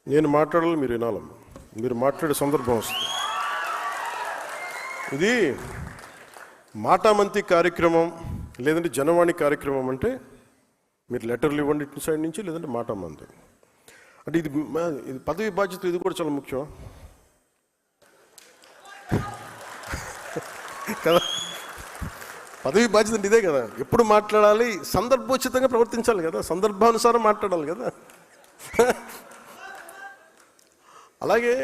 నేను మాట్లాడాలి, మీరు వినాలమ్మా. మీరు మాట్లాడే సందర్భం వస్తుంది. ఇది మాటామంతి కార్యక్రమం లేదంటే జనవాణి కార్యక్రమం అంటే మీరు లెటర్లు ఇవ్వండి ఇటు సైడ్ నుంచి, లేదంటే మాటామంతి అంటే ఇది పదవి బాధ్యత. ఇది కూడా చాలా ముఖ్యం కదా. పదవి బాధ్యత అంటే ఇదే కదా. ఎప్పుడు మాట్లాడాలి, సందర్భోచితంగా ప్రవర్తించాలి కదా, సందర్భానుసారం మాట్లాడాలి కదా. అలాగే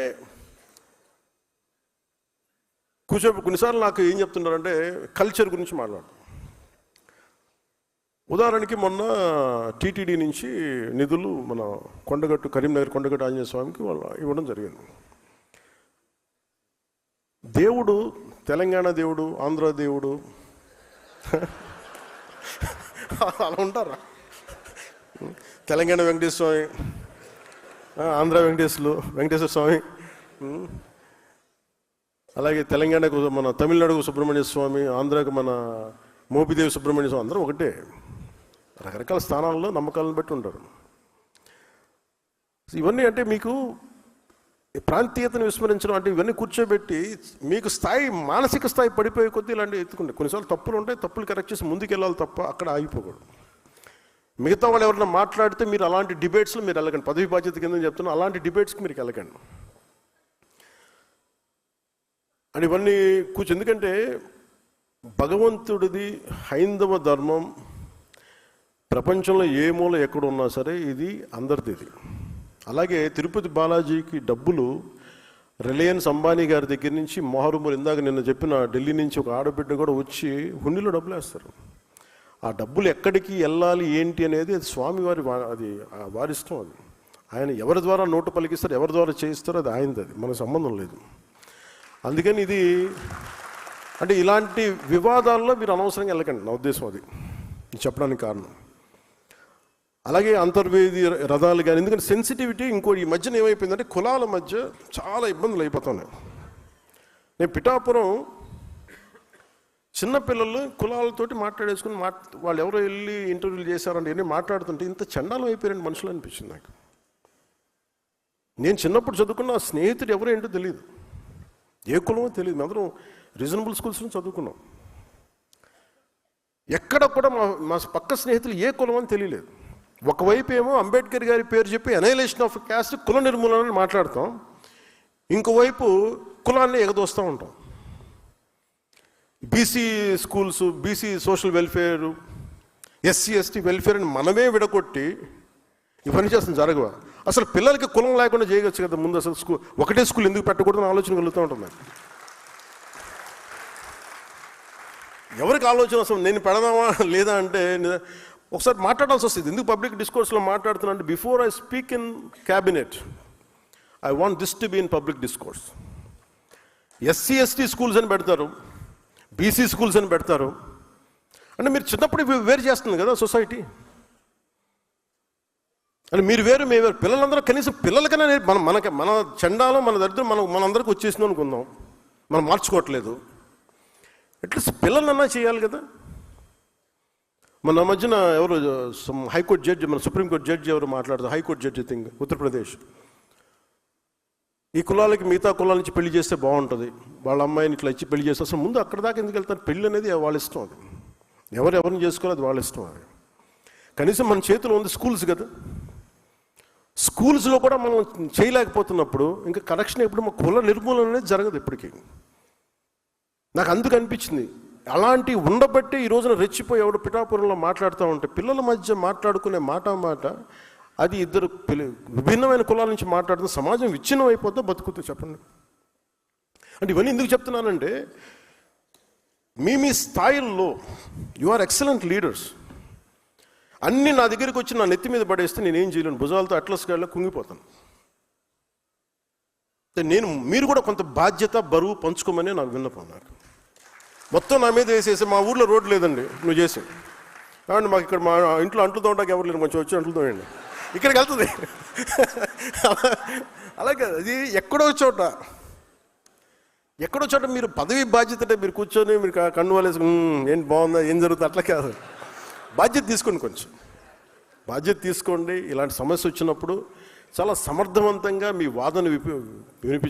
కొన్నిసార్లు నాకు ఏం చెప్తున్నారంటే కల్చర్ గురించి మాట్లాడు. ఉదాహరణకి మొన్న టీటీడీ నుంచి నిధులు మన కొండగట్టు కరీంనగర్ కొండగట్టు ఆంజనేయ స్వామికి వాళ్ళు ఇవ్వడం జరిగింది. దేవుడు తెలంగాణ దేవుడు, ఆంధ్ర దేవుడు అలా ఉంటారా? తెలంగాణ వెంకటేశ్వర స్వామి, ఆంధ్ర వెంకటేశ్వర స్వామి, అలాగే తెలంగాణకు మన తమిళనాడుకు సుబ్రహ్మణ్య స్వామి, ఆంధ్రాకు మన మోపిదేవి సుబ్రహ్మణ్య స్వామి, అందరూ ఒకటే. రకరకాల స్థానాల్లో నమ్మకాలను బట్టి ఉంటారు. ఇవన్నీ అంటే మీకు ప్రాంతీయతను విస్మరించడం అంటే ఇవన్నీ కూర్చోబెట్టి మీకు స్థాయి, మానసిక స్థాయి పడిపోయే కొద్దీ ఇలాంటివి ఎత్తుకుంటే కొన్నిసార్లు తప్పులు ఉంటాయి, తప్పులు కరెక్ట్ చేసి ముందుకు వెళ్ళాలి తప్ప అక్కడ ఆగిపోకూడదు. మిగతా వాళ్ళు ఎవరైనా మాట్లాడితే మీరు అలాంటి డిబేట్స్లో మీరు వెళ్ళకండి. పదవి బాధ్యత కింద చెప్తున్నా, అలాంటి డిబేట్స్కి మీరు వెళ్ళకండి. అని ఇవన్నీ ఎందుకంటే భగవంతుడిది హైందవ ధర్మం ప్రపంచంలో ఏ మూల ఎక్కడ ఉన్నా సరే ఇది అందరిది. ఇది అలాగే తిరుపతి బాలాజీకి డబ్బులు రిలయన్స్ అంబానీ గారి దగ్గర నుంచి మొహరుమూరు, ఇందాక నిన్న చెప్పిన ఢిల్లీ నుంచి ఒక ఆడబిడ్డ కూడా వచ్చి హుండీలో డబ్బులు వేస్తారు. ఆ డబ్బులు ఎక్కడికి వెళ్ళాలి ఏంటి అనేది అది స్వామివారి, అది వారి ఇష్టం. అది ఆయన ఎవరి ద్వారా నోటు పలికిస్తారు, ఎవరి ద్వారా చేయిస్తారో అది ఆయనది, అది మనకు సంబంధం లేదు. అందుకని ఇది అంటే ఇలాంటి వివాదాల్లో మీరు అనవసరంగా వెళ్ళకండి, నా ఉద్దేశం అది చెప్పడానికి కారణం. అలాగే అంతర్వేది రథాలు కానీ, ఎందుకంటే సెన్సిటివిటీ ఇంకోటి ఈ మధ్యన ఏమైపోయిందంటే కులాల మధ్య చాలా ఇబ్బందులు అయిపోతున్నాయి. నేను పిఠాపురం చిన్నపిల్లలు కులాలతోటి మాట్లాడేసుకుని వాళ్ళు ఎవరో వెళ్ళి ఇంటర్వ్యూలు చేశారంటే ఇవన్నీ మాట్లాడుతుంటే ఇంత చండాలం అయిపోయారండి మనుషులు అనిపించింది నాకు. నేను చిన్నప్పుడు చదువుకున్న స్నేహితుడు ఎవరో ఏంటో తెలియదు, ఏ కులమో తెలియదు. అందరం రీజనబుల్ స్కూల్స్లో చదువుకున్నాం. ఎక్కడ కూడా మా పక్క స్నేహితులు ఏ కులం అని తెలియలేదు. ఒకవైపు ఏమో అంబేద్కర్ గారి పేరు చెప్పి అనైలేషన్ ఆఫ్ క్యాస్ట్, కుల నిర్మూలన మాట్లాడతాం, ఇంకోవైపు కులాన్ని ఎగదోస్తూ ఉంటాం. BC schools, BC social welfare, SC ST welfare అని మనమే విడగొట్టి ఇవన్నీ చేస్తుంది. జరగవా? అసలు పిల్లలకి కులం లేకుండా చేయవచ్చు కదా ముందు. అసలు ఒకటే స్కూల్ ఎందుకు పెట్టకూడదని ఆలోచన కలుగుతూ ఉంటుంది. ఎవరికి ఆలోచన అసలు నేను పెడదామా లేదా అంటే ఒకసారి మాట్లాడాల్సి వస్తుంది. ఎందుకు పబ్లిక్ డిస్కోర్స్లో మాట్లాడుతున్నా అంటే before I speak in cabinet I want this to be in public discourse. SC ST schools అని పెడతారు, బీసీ స్కూల్స్ అని పెడతారు. అంటే మీరు చిన్నప్పుడు వేరు చేస్తుంది కదా సొసైటీ. అంటే మీరు వేరు, మేము వేరు. పిల్లలందరూ కనీసం పిల్లలకైనా మన చండాలం, మన దరిద్రం మనందరికీ వచ్చేసింది అనుకుందాం. మనం మార్చుకోవట్లేదు. అట్లీస్ట్ పిల్లలన్నా చేయాలి కదా. మన మధ్యన ఎవరు హైకోర్టు జడ్జి, మన సుప్రీంకోర్టు జడ్జి ఎవరు మాట్లాడతారు, హైకోర్టు జడ్జి థింగ్ ఉత్తరప్రదేశ్, ఈ కులాలకి మిగతా కులాల నుంచి పెళ్లి చేస్తే బాగుంటుంది, వాళ్ళ అమ్మాయిని ఇట్లా ఇచ్చి పెళ్లి చేస్తే అసలు ముందు అక్కడ దాకా ఎందుకు వెళ్తారు? పెళ్ళి అనేది వాళ్ళ ఇష్టం. అది ఎవరిని చేసుకోవాలి, అది వాళ్ళ ఇష్టం. అది కనీసం మన చేతిలో ఉంది స్కూల్స్ కదా. స్కూల్స్లో కూడా మనం చేయలేకపోతున్నప్పుడు ఇంకా కరెక్షన్ ఎప్పుడు మా కుల నిర్మూలన అనేది జరగదు ఎప్పటికీ. నాకు అందుకు అనిపించింది అలాంటి ఉండబట్టి ఈ రోజున రెచ్చిపోయి ఎవడు పిఠాపురంలో మాట్లాడుతూ ఉంటే పిల్లల మధ్య మాట్లాడుకునే మాట అది ఇద్దరు విభిన్నమైన కులాల నుంచి మాట్లాడుతున్న సమాజం విచ్ఛిన్నం అయిపోతే బతుకుతూ చెప్పండి. అంటే ఇవన్నీ ఎందుకు చెప్తున్నానంటే మీ స్థాయిల్లో యు ఆర్ ఎక్సలెంట్ లీడర్స్. అన్నీ నా దగ్గరికి వచ్చి నా నెత్తి మీద పడేస్తే నేనేం చేయలేను, భుజాలతో అట్లస్ గాడిలో కుంగిపోతాను. మీరు కూడా కొంత బాధ్యత బరువు పంచుకోమని నాకు విన్నపం. నాకు మొత్తం నా మీద వేసేసి మా ఊర్లో రోడ్డు లేదండి నువ్వు చేసి కాబట్టి మాకు ఇక్కడ మా ఇంట్లో అంటుతో ఉంటాక ఎవరు లేరు, కొంచెం వచ్చి అంటుతో అండి ఇక్కడికి వెళ్తుంది. అలాగే అది ఎక్కడో చోట మీరు పదవి బాధ్యత అంటే మీరు కూర్చొని మీరు కన్ను వాళ్ళేసి ఏంటి బాగుందా ఏం జరుగుతుంది అట్లా కాదు. బాధ్యత తీసుకోండి, కొంచెం బాధ్యత తీసుకోండి. ఇలాంటి సమస్య వచ్చినప్పుడు చాలా సమర్థవంతంగా మీ వాదన వినిపించారు.